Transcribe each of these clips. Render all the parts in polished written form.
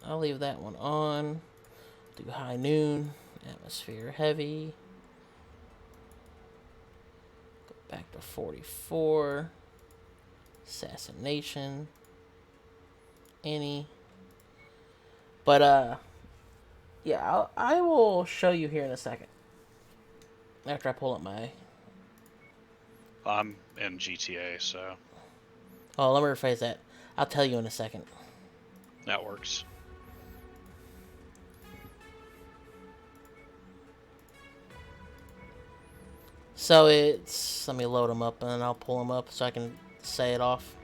I'll leave that one on. Do high noon, atmosphere heavy. Go back to 44. Assassination. Any. But yeah, I will show you here in a second. After I pull up my. I'm in GTA, so. Oh, let me rephrase that. I'll tell you in a second. That works. So it's. Let me load them up and then I'll pull them up so I can say it off.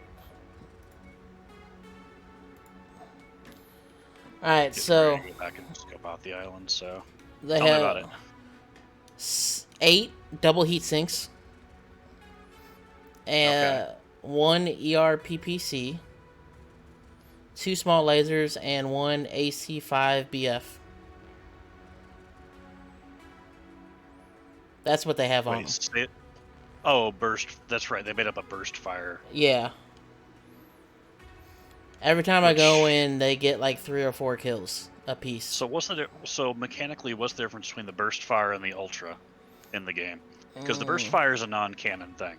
Alright, so. Go back and scope out the island, so. They Tell me have about it. 8 double heat sinks. And Okay. 1 ERPPC. 2 small lasers and 1 AC5 BF. That's what they have on them. Oh, burst. That's right. They made up a burst fire. Yeah. Every time I go in, they get like 3 or 4 kills a piece. So mechanically, what's the difference between the burst fire and the ultra in the game? Because the burst fire is a non-canon thing.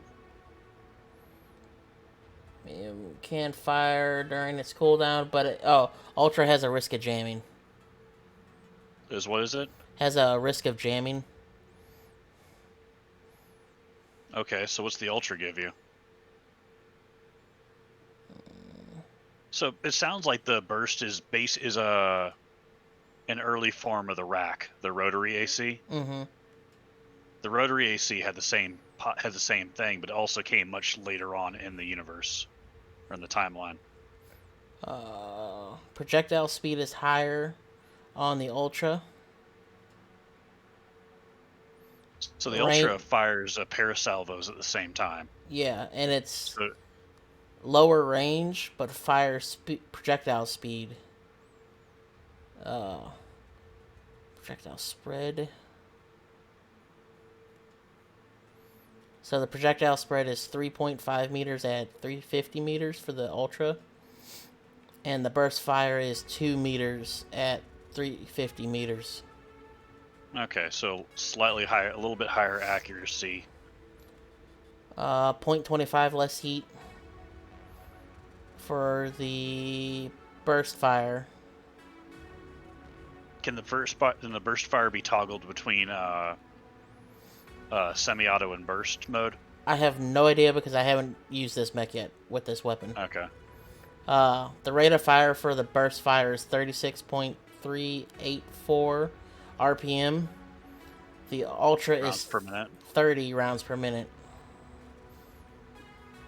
It can fire during its cooldown, but ultra has a risk of jamming. What is it? Has a risk of jamming. Okay, so what's the ultra give you? So it sounds like the burst is an early form of the rack, the rotary AC. Mm-hmm. The rotary AC had the same thing, but it also came much later on in the universe or in the timeline. Projectile speed is higher on the ultra. So the ultra fires a pair of salvos at the same time. Yeah, and it's lower range, but projectile speed. Projectile spread. So the projectile spread is 3.5 meters at 350 meters for the ultra. And the burst fire is 2 meters at 350 meters. Okay, so slightly higher, a little bit higher accuracy. 0.25 less heat for the burst fire. Can the burst fire be toggled between semi-auto and burst mode? I have no idea because I haven't used this mech yet with this weapon. Okay. The rate of fire for the burst fire is 36.384 RPM. The ultra is 30 rounds per minute.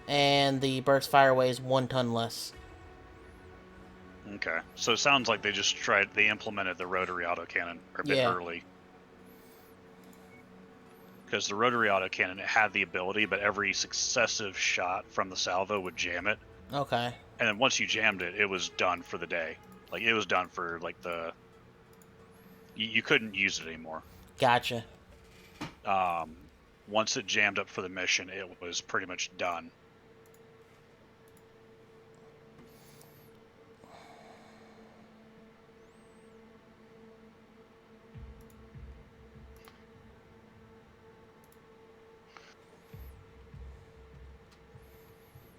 And the burst fire weighs 1 ton less. Okay. So it sounds like they implemented the rotary autocannon a bit early. Because the rotary autocannon, it had the ability, but every successive shot from the salvo would jam it. Okay. And then once you jammed it, it was done for the day. Like, it was done for, like, you couldn't use it anymore. Gotcha. Once it jammed up for the mission, it was pretty much done.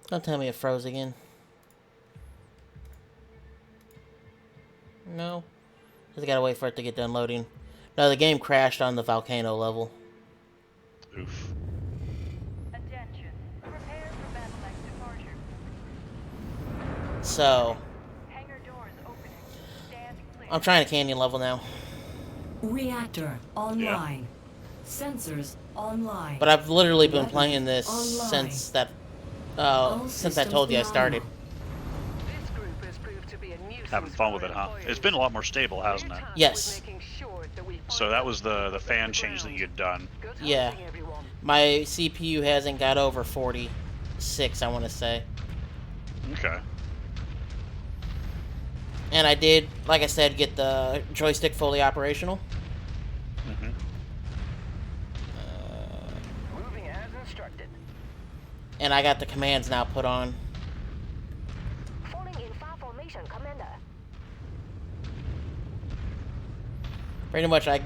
Don't tell me it froze again. No. Just gotta wait for it to get done loading. No, the game crashed on the volcano level. Oof. Attention. Prepare for battle-like departure. So. Hangar doors opening. Stand clear. I'm trying a canyon level now. Reactor online. Yeah. Sensors online. But I've literally been playing this since that. Since I told you I started. This group has proved to be a nuisance. Having fun with it, huh? It's been a lot more stable, hasn't it? Yes. So that was the fan change that you had done. Yeah. My CPU hasn't got over 46, I want to say. Okay. And I did, like I said, get the joystick fully operational. Mm-hmm. Moving as instructed. And I got the commands now put on. Falling in far formation, Commander. Pretty much, I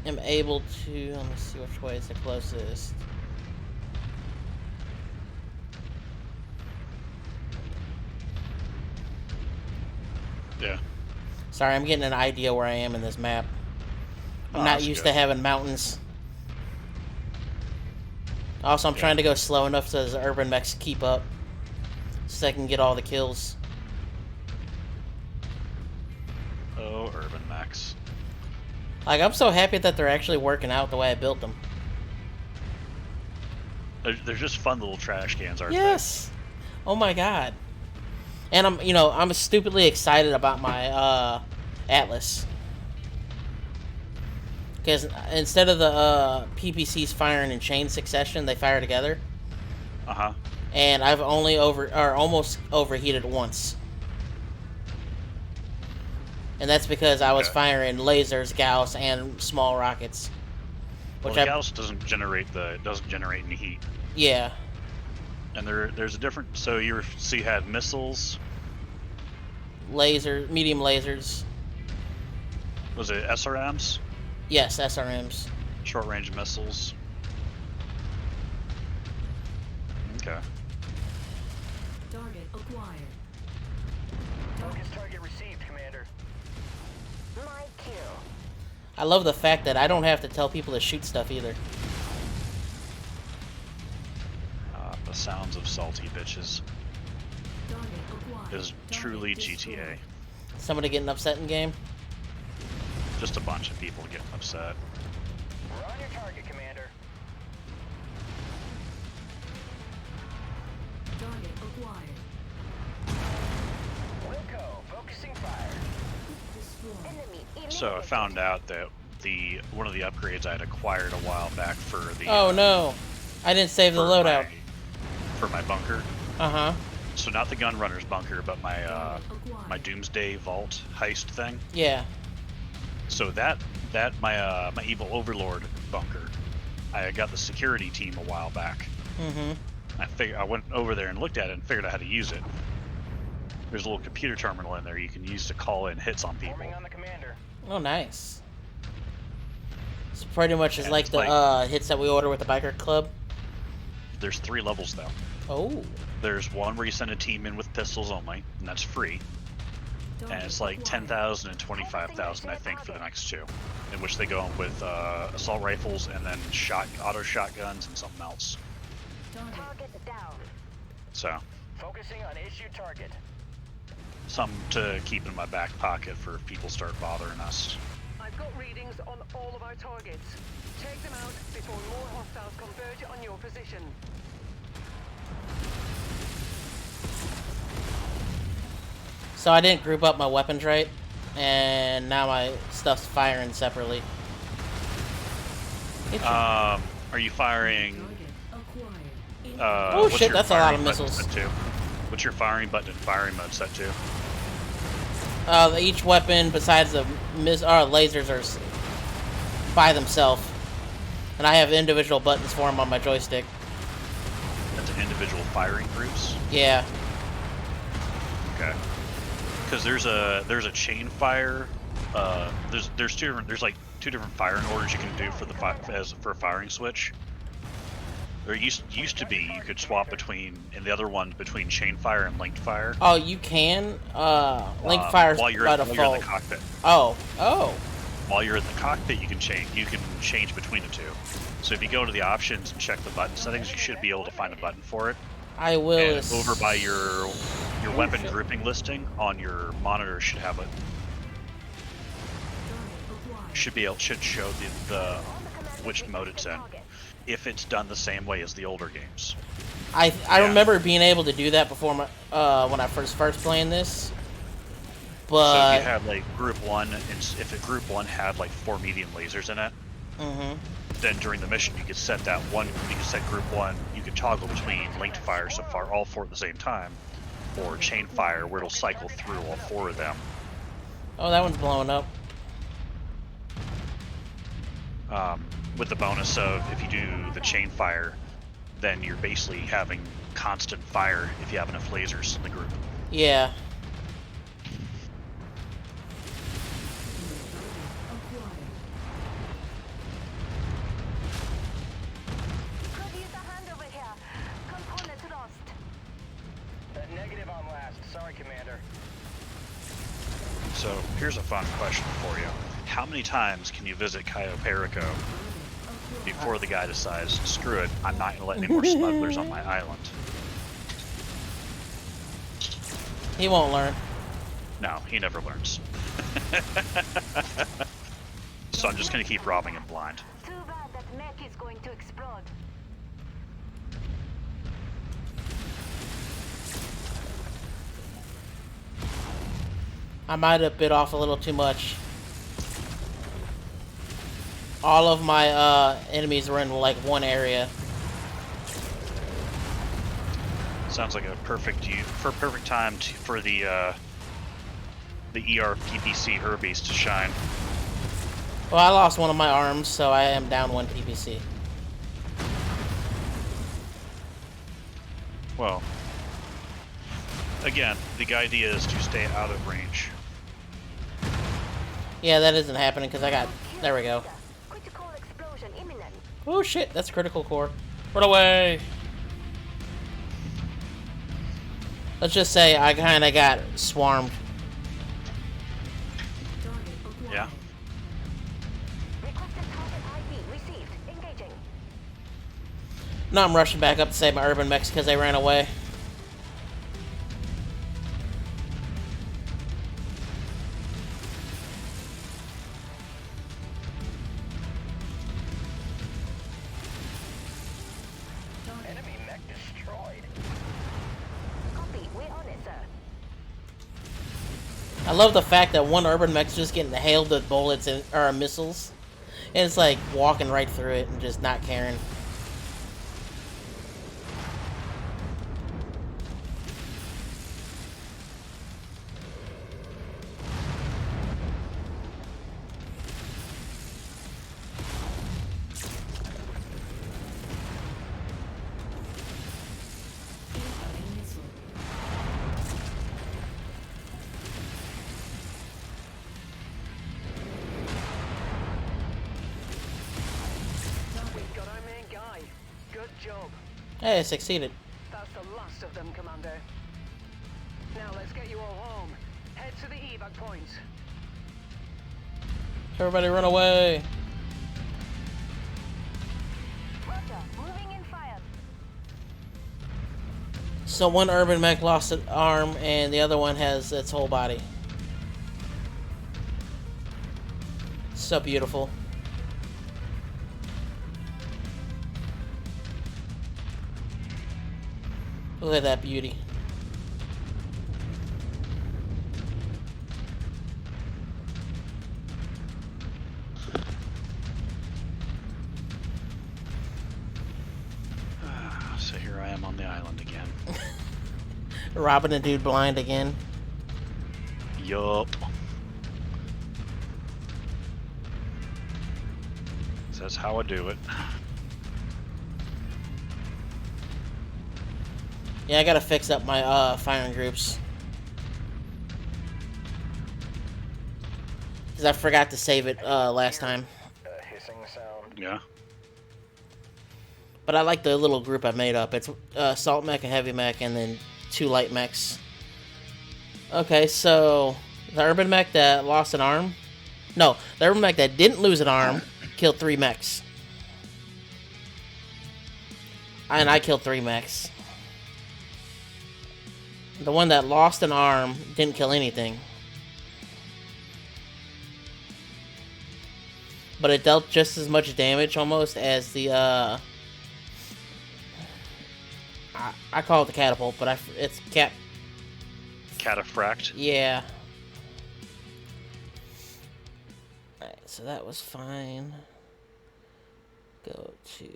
am able to. Let me see which way is the closest. Yeah. Sorry, I'm getting an idea where I am in this map. I'm Oh, not that's used good. to having mountains. Also, I'm trying to go slow enough so the urban mechs keep up, so I can get all the kills. Oh, urban mechs. Like, I'm so happy that they're actually working out the way I built them. They're just fun little trash cans, aren't Yes. Oh my god. And I'm stupidly excited about my Atlas. Because instead of the PPCs firing in chain succession, they fire together. they? Uh-huh. And I've only almost overheated once. And that's because I was Okay. firing lasers, Gauss, and small rockets. Well, Which the Gauss doesn't generate any heat. Yeah. And there's a different. So you had missiles. Medium lasers. Was it SRMs? Yes, SRMs. Short range missiles. Okay. Target acquired. Focus target received, Commander. My kill. I love the fact that I don't have to tell people to shoot stuff either. The sounds of salty bitches Target acquired. is truly GTA. Somebody getting upset in game? Just a bunch of people getting upset. We're on your target, Commander. Target acquired. Wilco, focusing fire. Destroyed. Enemy So I found out that one of the upgrades I had acquired a while back for the Oh no. I didn't save the loadout. for my bunker. Uh-huh. So not the gunrunner's bunker, but my Acquired. my Doomsday Vault heist thing. Yeah. So my evil overlord bunker, I got the security team a while back. Mm-hmm. I went over there and looked at it and figured out how to use it. There's a little computer terminal in there you can use to call in hits on people. Forming on the Commander. Oh, nice. It's pretty much as And like it's the like- hits that we order with the biker club. There's 3 levels though. Oh. There's one where you send a team in with pistols only, and that's free. And it's like 10,000 and 25,000, I think, for the next 2, in which they go in with assault rifles and then auto shotguns and something else. Target down. So, Focusing on issue target. something to keep in my back pocket for if people start bothering us. I've got readings on all of our targets. Take them out before more hostiles converge on your position. So I didn't group up my weapons right, and now my stuff's firing separately. Are you firing? Target acquired. Oh, What's shit, your that's a lot of firing button missiles. set to? What's your firing button and firing mode set to? Each weapon besides the lasers are by themselves, and I have individual buttons for them on my joystick. That's individual firing groups. Yeah. Okay. Because there's a chain fire. There's like 2 different firing orders you can do for for a firing switch. There used to be you could swap between, and the other one between chain fire and linked fire. Oh, you can. Link fire's while you're by in the default. cockpit. Oh. While you're in the cockpit, you can change between the 2. So if you go to the options and check the button settings, you should be able to find a button for it. I will. And over by your weapon grouping listing on your monitor should have it. Should show the which mode it's in, if it's done the same way as the older games. I Yeah. remember being able to do that before when I first playing this. So But if you had like group 1, and if a group 1 had like 4 medium lasers in it, then during the mission you could set that one. You could set group 1. You could toggle between linked fire, so far all 4 at the same time, or chain fire, where it'll cycle through all 4 of them. oh, that one's blowing up. With the bonus of if you do the chain fire, then you're basically having constant fire if you have enough lasers in the group. Yeah. fast. Sorry, Commander. So here's a fun question for you. How many times can you visit Cayo Perico before the guy decides, screw it, I'm not going to let any more smugglers on my island? He won't learn. No, he never learns. So I'm just going to keep robbing him blind. Too bad that mech is going to explode. I might have bit off a little too much. All of my enemies were in like one area. Sounds like a perfect time for the ER-PPC Herbies to shine. Well, I lost one of my arms, so I am down one PPC. Well, again, the idea is to stay out of range. Yeah, that isn't happening because I got... There we go. Critical explosion imminent. Oh shit, that's critical core. Run away! Let's just say I kind of got swarmed. Target acquired. Yeah. Requested target ID received. Engaging. No, I'm rushing back up to save my urban mechs because they ran away. Enemy mech destroyed. Copy. We're on it, sir. I love the fact that one urban mech's just getting hailed with bullets and or missiles, and it's like walking right through it and just not caring. Incoming missile. We've got our main guy. Good job. Hey, I succeeded. That's the last of them, Commander. Now let's get you all home. Head to the evac points. Everybody run away! Roger. Moving in fire. So one urban mech lost an arm and the other one has its whole body. So beautiful. Look at that beauty. So here I am on the island again. Robbing a dude blind again. Yup. So that's how I do it. Yeah, I gotta fix up my firing groups. Because I forgot to save it last time. A hissing sound. Yeah. But I like the little group I made up. It's Salt Mech, a Heavy Mech, and then 2 Light Mechs. Okay, so the Urban Mech that lost an arm... No, the Urban Mech that didn't lose an arm killed 3 mechs. And I killed 3 mechs. The one that lost an arm didn't kill anything. But it dealt just as much damage almost as the I call it the catapult, but it's Cataphract. yeah. Alright, so that was fine. Go to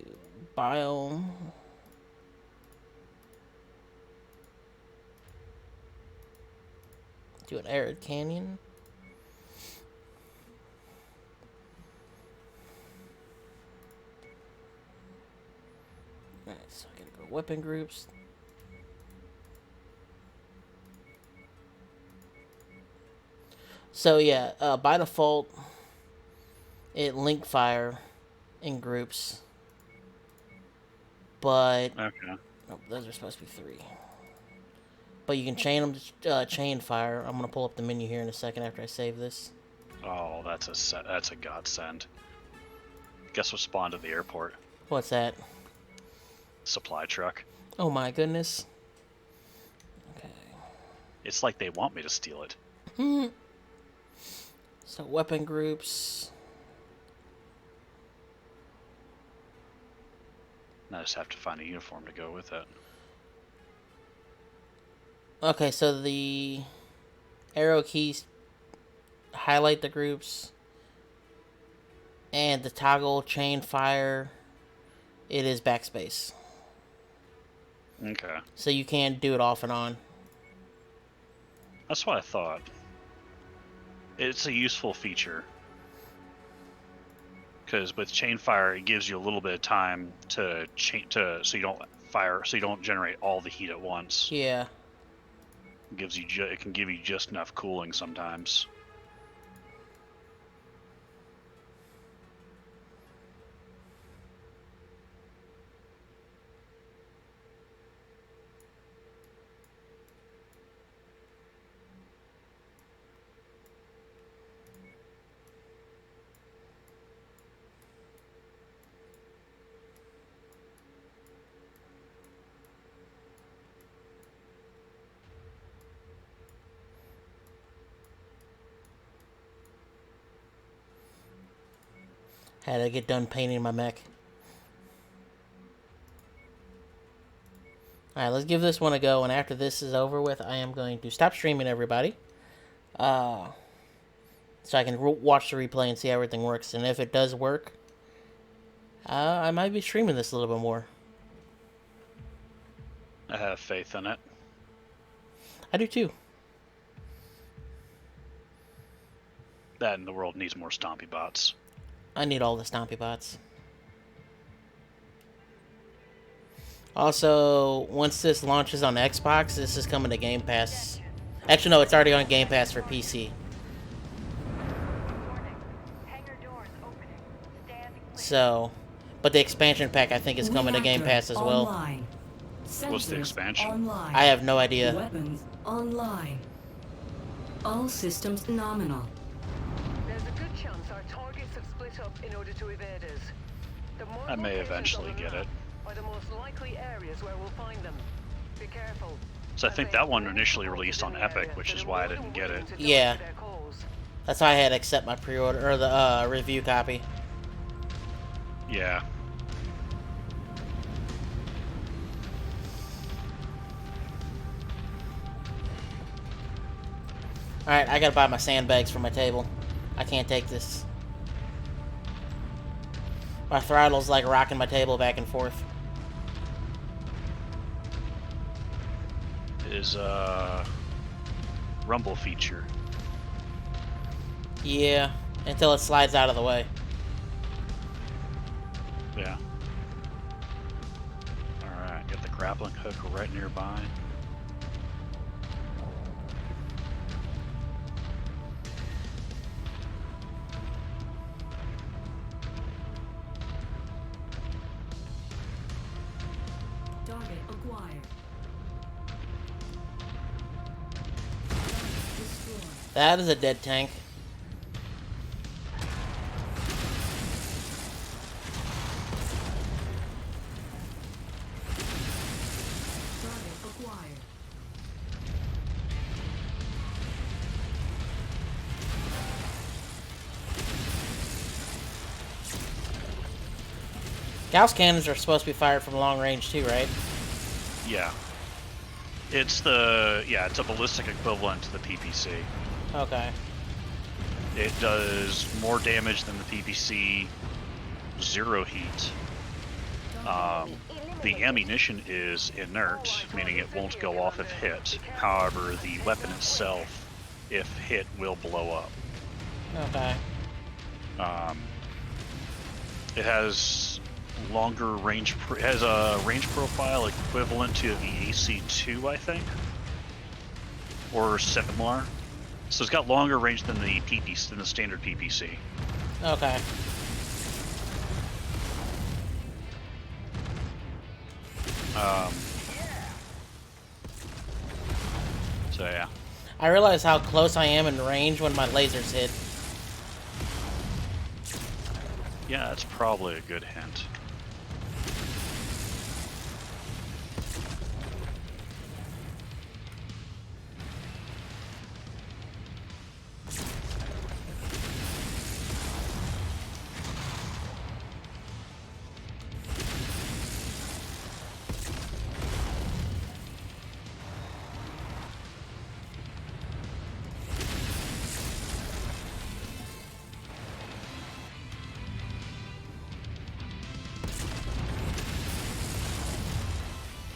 biome. Do an arid canyon. Alright, so I gotta go weapon groups. So yeah, by default, it link fire in groups. But Okay. oh, those are supposed to be 3. But you can chain them to chain fire. I'm gonna pull up the menu here in a second after I save this. Oh, that's a godsend. Guess what spawned at the airport? What's that? Supply truck. Oh my goodness. Okay. It's like they want me to steal it. So weapon groups. I just have to find a uniform to go with it. Okay, so the arrow keys highlight the groups, and the toggle chain fire, it is backspace. Okay. So you can do it off and on. That's what I thought. It's a useful feature. Because with chain fire, it gives you a little bit of time to so you don't fire, so you don't generate all the heat at once. Yeah. It can give you just enough cooling sometimes. Had to get done painting my mech. Alright, let's give this one a go, and after this is over with, I am going to stop streaming, everybody. So I can watch the replay and see how everything works, and if it does work, I might be streaming this a little bit more. I have faith in it. I do too. That and the world needs more stompy bots. I need all the stompy bots. Also, once this launches on Xbox, this is coming to Game Pass. Actually, no, it's already on Game Pass for PC. So, but the expansion pack I think is coming to Game Pass as well. Online. What's the Sensors expansion? Online. I have no idea. Weapons online. All systems nominal. There's a good chance our targets have split up in order to evade us. The more I may locations eventually on the get map it. are the most likely areas where we'll find them. Be careful. So I think that one initially released on Epic, which is why I didn't get it. Yeah. That's why I had to accept my pre-order, or the review copy. Yeah. Alright, I gotta buy my sandbags for my table. I can't take this. My throttle's like rocking my table back and forth. Is a rumble feature. Yeah, until it slides out of the way. Yeah. Alright, get the grappling hook right nearby. Target acquired. Destroyed. That is a dead tank. Target acquired. Gauss cannons are supposed to be fired from long range too, right? Yeah. It's a ballistic equivalent to the PPC. Okay. It does more damage than the PPC, zero heat. The ammunition is inert, meaning it won't go off if hit. However, the weapon itself, if hit, will blow up. Okay. It has longer range. It has a range profile equivalent to the AC2, I think, or similar. So it's got longer range than the PPC, than the standard PPC. Okay. So yeah. I realize how close I am in range when my lasers hit. Yeah, that's probably a good hint.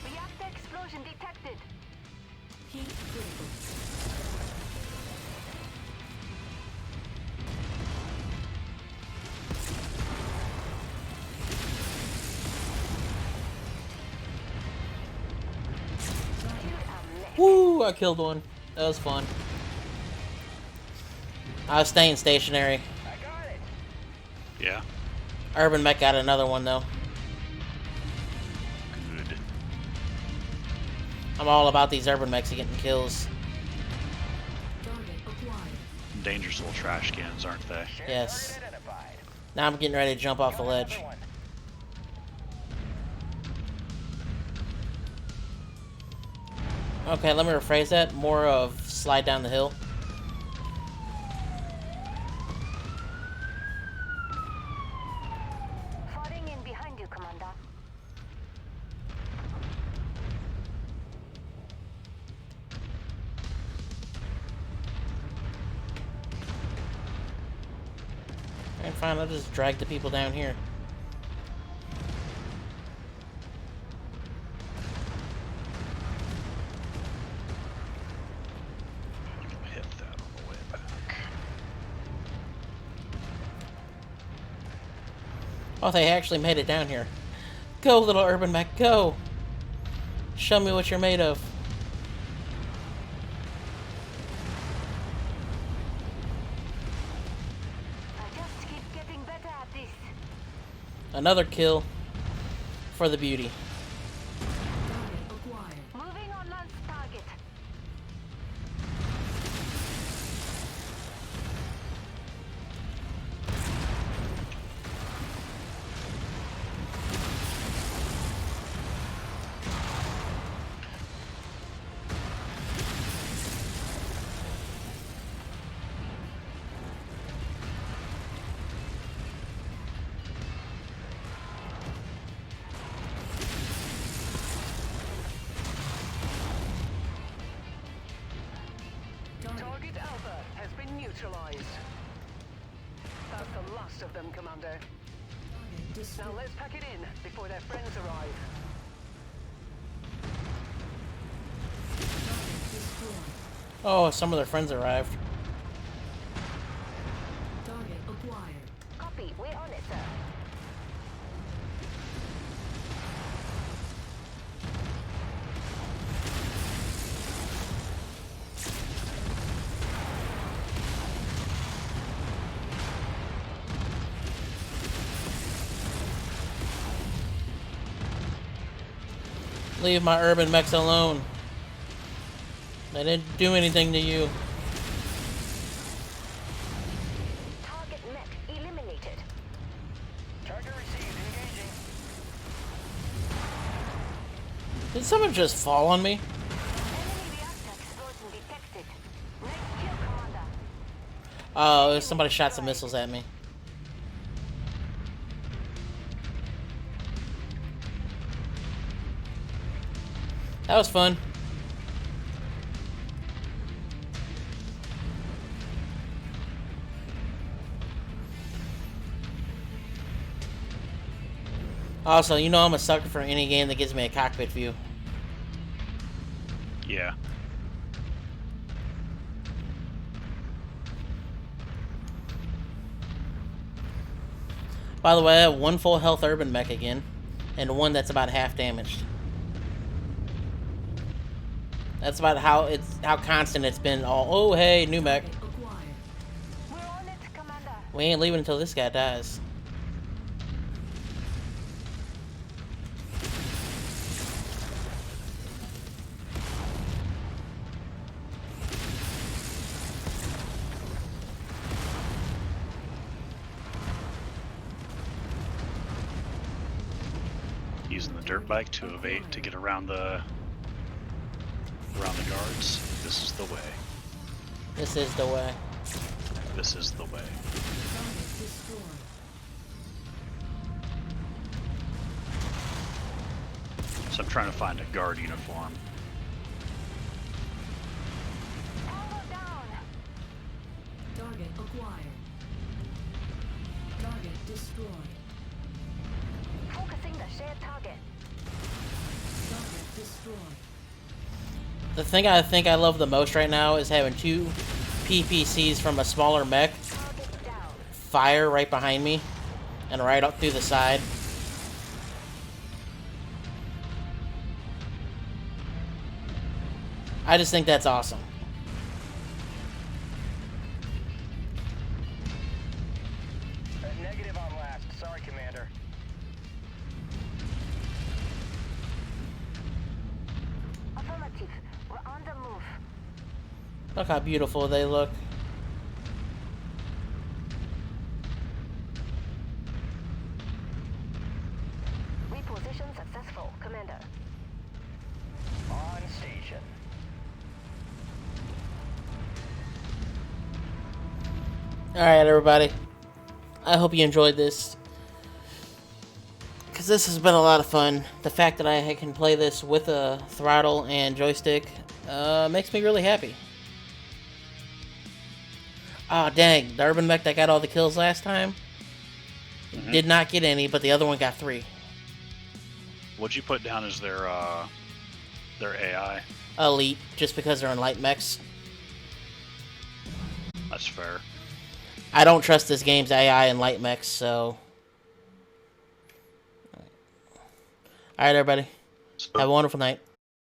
Reactor explosion detected. Heat critical. Woo! I killed one. That was fun. I was staying stationary. I got it. Yeah. Urban Mech got another one though. Good. I'm all about these Urban Mechs getting kills. Target acquired. Dangerous little trash cans, aren't they? Sure Yes. target identified. Now I'm getting ready to jump off the Got ledge. another one. Okay, let me rephrase that. More of slide down the hill. Falling in behind you, Commander. And fine, I'll just drag the people down here. Hit that on the way back. Oh, they actually made it down here. Go, little Urban Mech, go! Show me what you're made of. I just keep getting better at this. Another kill for the beauty. Target acquired. Moving on lance target. Target Alpha has been neutralized. That's the last of them, Commander. Target Now destroyed. let's pack it in before their friends arrive. Target destroyed. Oh, some of their friends arrived. Target acquired. Copy. We're on it, sir. Leave my Urban Mechs alone. They didn't do anything to you. Target mech eliminated. Target received. Engaging. Did someone just fall on me? Enemy reactor explosion detected. Next kill, Commander. Oh, somebody shot some missiles at me. That was fun. Also, you know I'm a sucker for any game that gives me a cockpit view. Yeah. By the way, I have one full health Urban Mech again, and one that's about half damaged. That's about how constant it's been. Oh, hey, new mech. Target acquired. We're on it, Commander. We ain't leaving until this guy dies. using the dirt bike to evade to get around the guards. This is the way. This is the way. This is the way. Target destroyed. So I'm trying to find a guard uniform. Tango down. Target acquired. Target destroyed. Focusing the shared target. Target destroyed. The thing I think I love the most right now is having two PPCs from a smaller mech Target down. fire right behind me and right up through the side. I just think that's awesome. Negative on last. Sorry, Commander. Affirmative. We're on the move. Look how beautiful they look. Reposition successful, Commander. On station. Alright, everybody. I hope you enjoyed this. Because this has been a lot of fun. The fact that I can play this with a throttle and joystick makes me really happy. Oh, dang. The urban mech that got all the kills last time did not get any, but the other one got 3. What'd you put down as their AI? Elite, just because they're in light mechs. That's fair. I don't trust this game's AI in light mechs, so... Alright, everybody. Have a wonderful night.